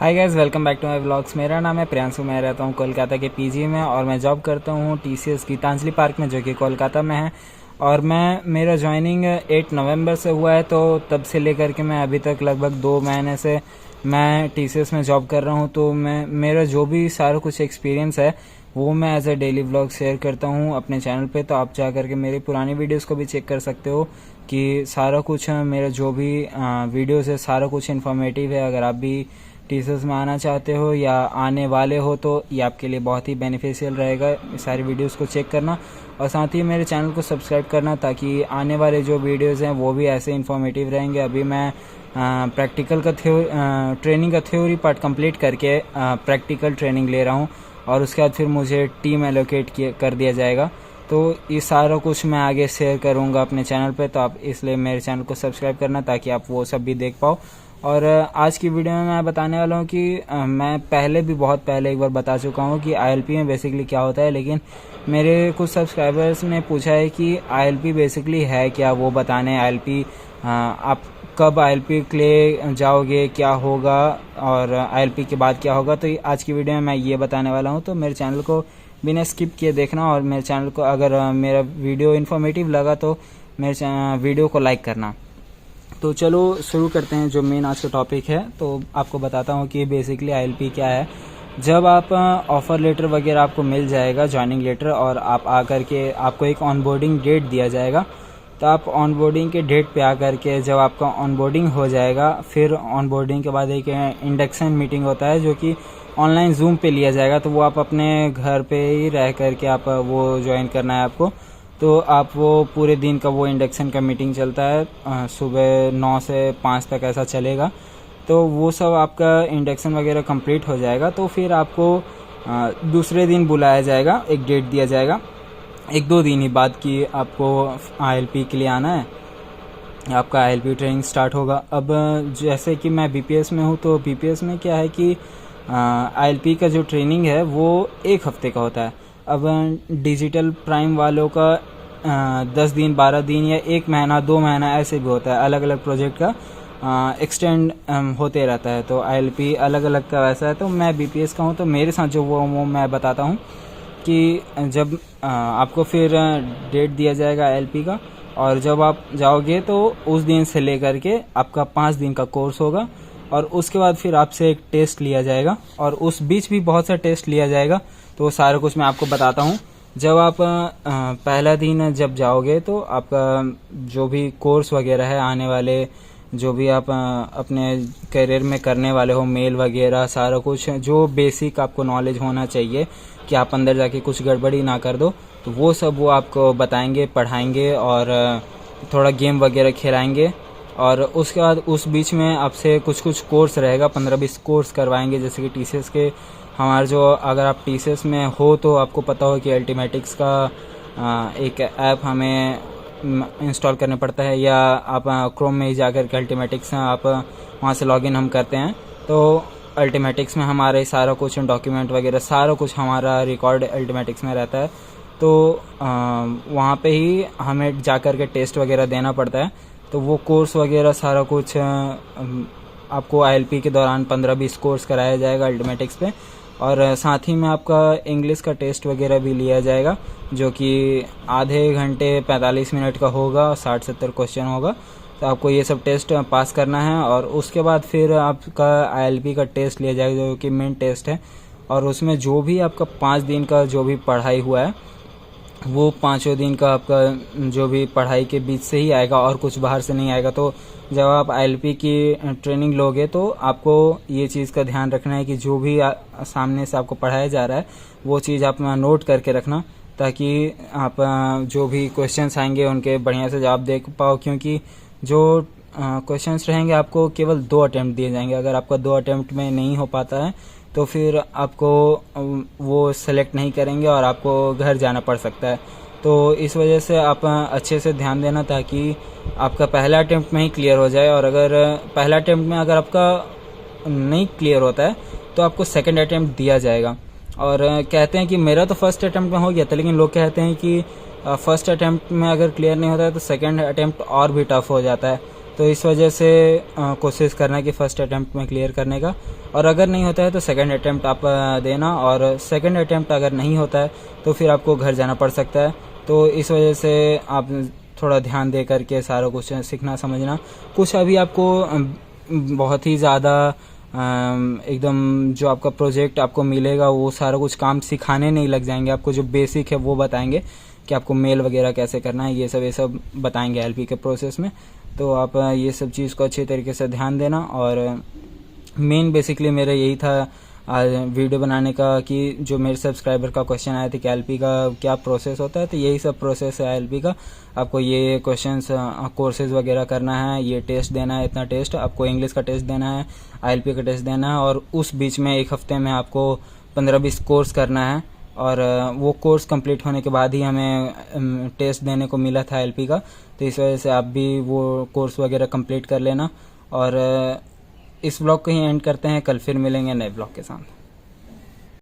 Hi guys, welcome back to my vlogs. मेरा नाम है प्रियांशु। मैं रहता हूँ कोलकाता के पीजी में और मैं जॉब करता हूँ टीसीएस गीतांजलि पार्क में, जो कि कोलकाता में है। और मेरा ज्वाइनिंग 8 नवंबर से हुआ है, तो तब से लेकर के मैं अभी तक लगभग 2 महीने से मैं टीसीएस में जॉब कर रहा हूँ। तो मेरा जो भी सारा कुछ एक्सपीरियंस है वो मैं as a daily vlog share करता हूँ अपने चैनल पे। तो आप जा करके मेरी पुरानी वीडियोस को भी चेक कर सकते हो कि सारा कुछ मेरा जो भी वीडियोस है सारा कुछ इन्फॉर्मेटिव है। अगर आप भी टीसीएस में आना चाहते हो या आने वाले हो तो ये आपके लिए बहुत ही बेनिफिशियल रहेगा सारी वीडियोस को चेक करना, और साथ ही मेरे चैनल को सब्सक्राइब करना ताकि आने वाले जो वीडियोस हैं वो भी ऐसे इन्फॉर्मेटिव रहेंगे। अभी मैं प्रैक्टिकल का ट्रेनिंग का थ्योरी पार्ट कंप्लीट करके प्रैक्टिकल ट्रेनिंग ले रहा हूँ, और उसके बाद फिर मुझे टीम एलोकेट कर दिया जाएगा। तो ये सारा कुछ मैं आगे शेयर करूँगा अपने चैनल पे, तो आप इसलिए मेरे चैनल को सब्सक्राइब करना ताकि आप वो सब भी देख पाओ। और आज की वीडियो में मैं बताने वाला हूँ कि मैं पहले भी बहुत पहले एक बार बता चुका हूँ कि आईएलपी में बेसिकली क्या होता है, लेकिन मेरे कुछ सब्सक्राइबर्स ने पूछा है कि आईएलपी बेसिकली है क्या, वो बताने। आईएलपी आप कब आईएलपी के लिए जाओगे, क्या होगा, और आईएलपी के बाद क्या होगा, तो आज की वीडियो में मैं ये बताने वाला हूँ। तो मेरे चैनल को बिना स्किप किए देखना, और मेरे चैनल को अगर मेरा वीडियो इन्फॉर्मेटिव लगा तो मेरे वीडियो को लाइक करना। तो चलो शुरू करते हैं जो मेन आज का टॉपिक है। तो आपको बताता हूँ कि बेसिकली आईएलपी क्या है। जब आप ऑफर लेटर वगैरह आपको मिल जाएगा, ज्वाइनिंग लेटर, और आप आकर के आपको एक ऑनबोर्डिंग डेट दिया जाएगा, तो आप ऑनबोर्डिंग के डेट पे आकर के जब आपका ऑनबोर्डिंग हो जाएगा, फिर ऑनबोर्डिंग के बाद एक इंडक्शन मीटिंग होता है जो कि ऑनलाइन जूम पे लिया जाएगा। तो वो आप अपने घर पे ही रह करके आप वो ज्वाइन करना है आपको। तो आप वो पूरे दिन का वो इंडक्शन का मीटिंग चलता है, सुबह 9 से 5 तक ऐसा चलेगा। तो वो सब आपका इंडक्शन वगैरह कंप्लीट हो जाएगा, तो फिर आपको दूसरे दिन बुलाया जाएगा, एक डेट दिया जाएगा 1-2 दिन ही बाद कि आपको आईएलपी के लिए आना है, आपका आईएलपी ट्रेनिंग स्टार्ट होगा। अब जैसे कि मैं बीपीएस में हूँ, तो बीपीएस में क्या है कि आईएलपी का जो ट्रेनिंग है वो 1 हफ्ते का होता है। अब डिजिटल प्राइम वालों का 10 दिन, 12 दिन या 1 महीना, 2 महीना ऐसे भी होता है। अलग अलग प्रोजेक्ट का एक्सटेंड होते रहता है। तो आईएलपी अलग अलग का वैसा है। तो मैं बीपीएस का हूँ, तो मेरे साथ जो वो मैं बताता हूँ कि जब आपको फिर डेट दिया जाएगा आईएलपी का, और जब आप जाओगे तो उस दिन से लेकर के आपका 5 दिन का कोर्स होगा, और उसके बाद फिर आपसे एक टेस्ट लिया जाएगा, और उस बीच भी बहुत सा टेस्ट लिया जाएगा। तो सारा कुछ मैं आपको बताता हूँ। जब आप पहला दिन जब जाओगे तो आपका जो भी कोर्स वगैरह है, आने वाले जो भी आप अपने करियर में करने वाले हो, मेल वगैरह सारा कुछ जो बेसिक आपको नॉलेज होना चाहिए कि आप अंदर जाके कुछ गड़बड़ी ना कर दो, तो वो सब वो आपको बताएंगे, पढ़ाएंगे, और थोड़ा गेम वगैरह खिलाएंगे। और उसके बाद उस बीच में आपसे कुछ कुछ कोर्स रहेगा, 15-20 कोर्स करवाएंगे। जैसे कि टीसीएस के हमारे जो, अगर आप टीसीएस में हो तो आपको पता हो कि अल्टीमेटिक्स का एक ऐप हमें इंस्टॉल करना पड़ता है, या आप क्रोम में ही जाकर के अल्टीमेटिक्स आप वहाँ से लॉगिन हम करते हैं। तो अल्टीमेटिक्स में हमारे सारा कुछ डॉक्यूमेंट वगैरह सारा कुछ हमारा रिकॉर्ड अल्टीमेटिक्स में रहता है। तो वहाँ पे ही हमें जाकर के टेस्ट वगैरह देना पड़ता है। तो वो कोर्स वगैरह सारा कुछ आपको आईएलपी के दौरान 15-20 कोर्स कराया जाएगा अल्टीमेटिक्स पे, और साथ ही में आपका इंग्लिश का टेस्ट वगैरह भी लिया जाएगा, जो कि आधे घंटे 45 मिनट का होगा, 60-70 क्वेश्चन होगा। तो आपको ये सब टेस्ट पास करना है, और उसके बाद फिर आपका आईएलपी का टेस्ट लिया जाएगा जो कि मेन टेस्ट है। और उसमें जो भी आपका 5 दिन का जो भी पढ़ाई हुआ है वो 5 दिन का आपका जो भी पढ़ाई के बीच से ही आएगा, और कुछ बाहर से नहीं आएगा। तो जब आप आईएलपी की ट्रेनिंग लोगे तो आपको ये चीज़ का ध्यान रखना है कि जो भी सामने से आपको पढ़ाया जा रहा है वो चीज़ आप नोट करके रखना, ताकि आप जो भी क्वेश्चंस आएंगे उनके बढ़िया से जवाब दे पाओ। क्योंकि जो क्वेश्चंस रहेंगे आपको केवल 2 अटेम्प्ट दिए जाएंगे। अगर आपका 2 अटेम्प्ट में नहीं हो पाता है तो फिर आपको वो सेलेक्ट नहीं करेंगे और आपको घर जाना पड़ सकता है। तो इस वजह से आप अच्छे से ध्यान देना ताकि आपका पहला अटेम्प्ट में ही क्लियर हो जाए। और अगर पहला अटेम्प्ट में अगर आपका नहीं क्लियर होता है तो आपको सेकंड अटेम्प्ट दिया जाएगा। और कहते हैं कि मेरा तो फर्स्ट अटेम्प्ट में हो गया था, लेकिन लोग कहते हैं कि फर्स्ट अटेम्प्ट में अगर क्लियर नहीं होता है तो सेकंड अटेम्प्ट और भी टफ हो जाता है। तो इस वजह से कोशिश करना कि फ़र्स्ट अटैम्प्ट में क्लियर करने का, और अगर नहीं होता है तो सेकंड अटैम्प्ट आप देना, और सेकंड अटैम्प्ट अगर नहीं होता है तो फिर आपको घर जाना पड़ सकता है। तो इस वजह से आप थोड़ा ध्यान दे करके सारा कुछ सीखना समझना। कुछ अभी आपको बहुत ही ज़्यादा एकदम जो आपका प्रोजेक्ट आपको मिलेगा वो सारा कुछ काम सिखाने नहीं लग जाएंगे, आपको जो बेसिक है वो बताएंगे कि आपको मेल वगैरह कैसे करना है, ये सब बताएंगे एलपी के प्रोसेस में। तो आप ये सब चीज़ को अच्छे तरीके से ध्यान देना। और मेन बेसिकली मेरा यही था आज वीडियो बनाने का कि जो मेरे सब्सक्राइबर का क्वेश्चन आया था कि एलपी का क्या प्रोसेस होता है, तो यही सब प्रोसेस है एलपी का। आपको ये क्वेश्चंस कोर्सेज वगैरह करना है, ये टेस्ट देना है, इतना टेस्ट आपको इंग्लिश का टेस्ट देना है, आईएलपी का टेस्ट देना है, और उस बीच में एक हफ्ते में आपको 15-20 कोर्स करना है। और वो कोर्स कंप्लीट होने के बाद ही हमें टेस्ट देने को मिला था एलपी का। तो इस वजह से आप भी वो कोर्स वगैरह कंप्लीट कर लेना। और इस ब्लॉग को ही एंड करते हैं, कल फिर मिलेंगे नए ब्लॉग के साथ।